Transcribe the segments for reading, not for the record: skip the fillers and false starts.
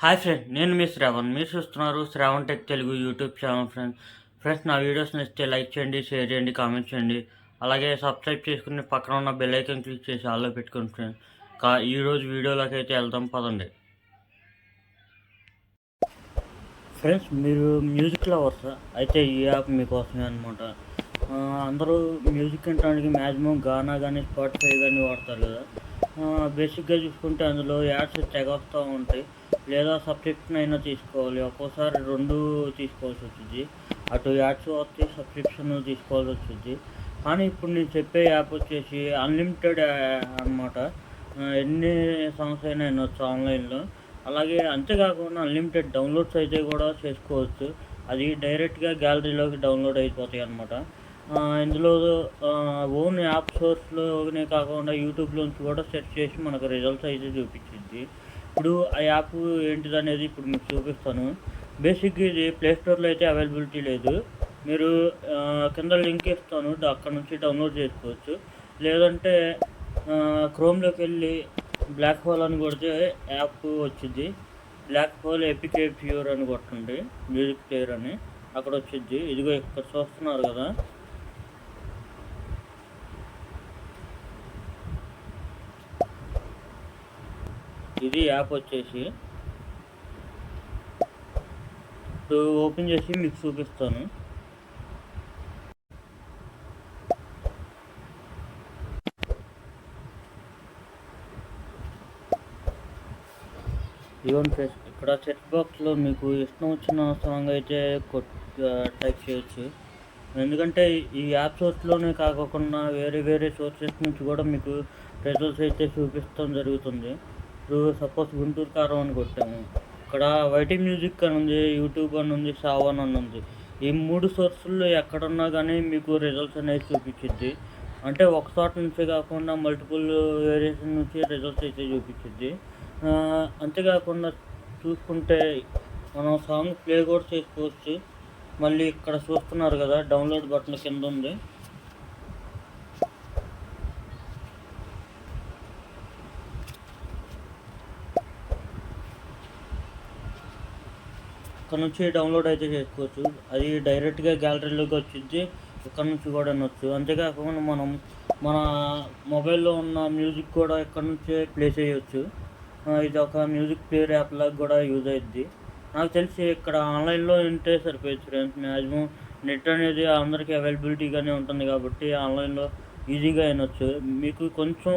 Hi friend, నేను మీ శ్రావణ్. మీరు చూస్తున్నారు Shravan tech Telugu YouTube channel. Friends నా వీడియోస్ నచ్చితే లైక్ చేయండి, షేర్ చేయండి, కామెంట్ చేయండి. అలాగే సబ్స్క్రైబ్ చేసుకుని పక్కన ఉన్న బెల్ ఐకాన్ క్లిక్ చేసి ఆల్లో పెట్టుకోండి ఫ్రెండ్స్. ఈరోజు వీడియోలోకి అయితే వెళ్దాం పదండి. ఫ్రెండ్స్, మీరు మ్యూజిక్ లవర్స్ అయితే ఈ యాప్ మీకోసమే అనమాట. అందరూ మ్యూజిక్ వినడానికి మ్యాక్సిమం గానా కానీ స్పాటిఫై కానీ వాడతారు కదా. బేసిక్గా చూసుకుంటే అందులో యాడ్స్ తెగ వస్తూ ఉంటాయి. లేదా సబ్స్క్రిప్షన్ అయినా తీసుకోవాలి, ఒక్కోసారి రెండు తీసుకోవాల్సి వచ్చింది. అటు యాడ్స్ వస్తే సబ్స్క్రిప్షన్ తీసుకోవాల్సి వచ్చింది. కానీ ఇప్పుడు నేను చెప్పే యాప్ వచ్చేసి అన్లిమిటెడ్ అనమాట. ఎన్ని సాంగ్స్ అయినా వినొచ్చు ఆన్లైన్లో. అలాగే అంతేకాకుండా అన్లిమిటెడ్ డౌన్లోడ్స్ అయితే కూడా చేసుకోవచ్చు. అది డైరెక్ట్గా గ్యాలరీలోకి డౌన్లోడ్ అయిపోతాయి అన్నమాట. ఇందులో ఓన్ యాప్ సోర్స్లోనే కాకుండా యూట్యూబ్లోంచి కూడా సెర్చ్ చేసి మనకు రిజల్ట్స్ అయితే చూపించింది. ఇప్పుడు ఆ యాప్ ఏంటిదనేది ఇప్పుడు మీకు చూపిస్తాను. బేసిక్గా ఇది ప్లేస్టోర్లో అయితే అవైలబిలిటీ లేదు. మీరు కింద లింక్ ఇస్తాను, అక్కడ నుంచి డౌన్లోడ్ చేసుకోవచ్చు. లేదంటే క్రోమ్లోకి వెళ్ళి బ్లాక్ హోల్ అని కొడితే యాప్ వచ్చింది. బ్లాక్ హోల్ ఎపిక్ ప్యూర్ అని కొట్టండి, మ్యూజిక్ ప్లేయర్ అని అక్కడ వచ్చింది. ఇదిగో ఇక్కడ చూస్తున్నారు కదా, ఇది యాప్ వచ్చేసి. ఇప్పుడు ఓపెన్ చేసి మీకు చూపిస్తాను. ఈవెన్ ఇక్కడ సెట్ బాక్స్లో మీకు ఇష్టం వచ్చిన సాంగ్ అయితే టైప్ చేయొచ్చు. ఎందుకంటే ఈ యాప్ సోర్స్లోనే కాకుండా వేరే వేరే సోర్సెస్ నుంచి కూడా మీకు రిజల్ట్స్ అయితే చూపిస్తాం జరుగుతుంది. ఇప్పుడు సపోజ్ గుంటూరు కారం అని కొట్టాము, ఇక్కడ వైటీ మ్యూజిక్ అని ఉంది, యూట్యూబ్ అని ఉంది, సావన్ అని ఉంది. ఈ మూడు సోర్సుల్లో ఎక్కడున్నా కానీ మీకు రిజల్ట్స్ అనేవి చూపించింది. అంటే ఒక చోట నుంచే కాకుండా మల్టిపుల్ వేరియేషన్ నుంచి రిజల్ట్స్ అయితే చూపించింది. అంతేకాకుండా చూసుకుంటే మనం సాంగ్ ప్లే కూడా చేసుకోవచ్చు. మళ్ళీ ఇక్కడ చూస్తున్నారు కదా, డౌన్లోడ్ బటన్ కింద ఉంది. ఇక్కడ నుంచి డౌన్లోడ్ అయితే చేసుకోవచ్చు. అది డైరెక్ట్గా గ్యాలరీలోకి వచ్చింది, ఇక్కడ నుంచి కూడా వినొచ్చు. అంతేకాకుండా మనం మన మొబైల్లో ఉన్న మ్యూజిక్ కూడా ఇక్కడ నుంచే ప్లే చేయొచ్చు. ఇది ఒక మ్యూజిక్ ప్లేయర్ యాప్ లాగా కూడా యూజ్ అయ్యిద్ది. నాకు తెలిసి ఇక్కడ ఆన్లైన్లో వింటే సరిపోయింది ఫ్రెండ్స్. మ్యాక్సిమం నెట్ అనేది అందరికీ అవైలబిలిటీగానే ఉంటుంది కాబట్టి ఆన్లైన్లో ఈజీగా వినొచ్చు. మీకు కొంచెం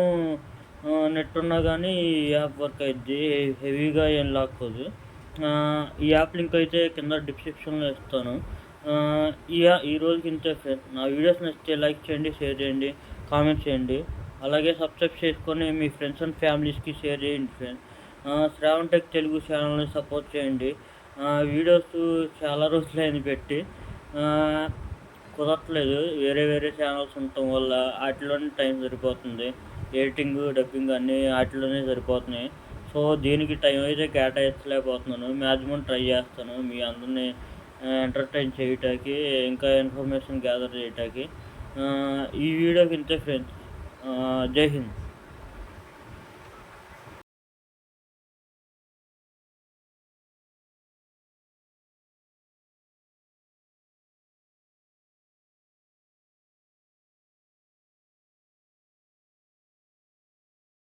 నెట్ ఉన్నా కానీ ఈ యాప్ వర్క్ అయ్యిద్ది, హెవీగా ఏం లాక్కోదు. ఈ యాప్ లింక్ అయితే కింద డిస్క్రిప్షన్లో ఇస్తాను. ఈ రోజుకి ఇంతే ఫ్రెండ్స్. నా వీడియోస్ నచ్చితే లైక్ చేయండి, షేర్ చేయండి, కామెంట్ చేయండి. అలాగే సబ్స్క్రైబ్ చేసుకొని మీ ఫ్రెండ్స్ అండ్ ఫ్యామిలీస్కి షేర్ చేయండి ఫ్రెండ్స్. శ్రావణ్ టెక్ తెలుగు ఛానల్ని సపోర్ట్ చేయండి. వీడియోస్ చాలా రోజులైంది పెట్టి, కుదరట్లేదు. వేరే వేరే ఛానల్స్ ఉండటం వల్ల వాటిలోనే టైం సరిపోతుంది. ఎడిటింగ్, డబ్బింగ్ అన్నీ వాటిలోనే సరిపోతున్నాయి. సో దీనికి టైం అయితే కేటాయించలేకపోతున్నాను. మ్యాక్సిమం ట్రై చేస్తాను మీ అందరినీ ఎంటర్టైన్ చేయటానికి, ఇంకా ఇన్ఫర్మేషన్ గ్యాదర్ చేయటానికి. ఈ వీడియోకి ఇంతే ఫ్రెండ్స్. జై హింద్.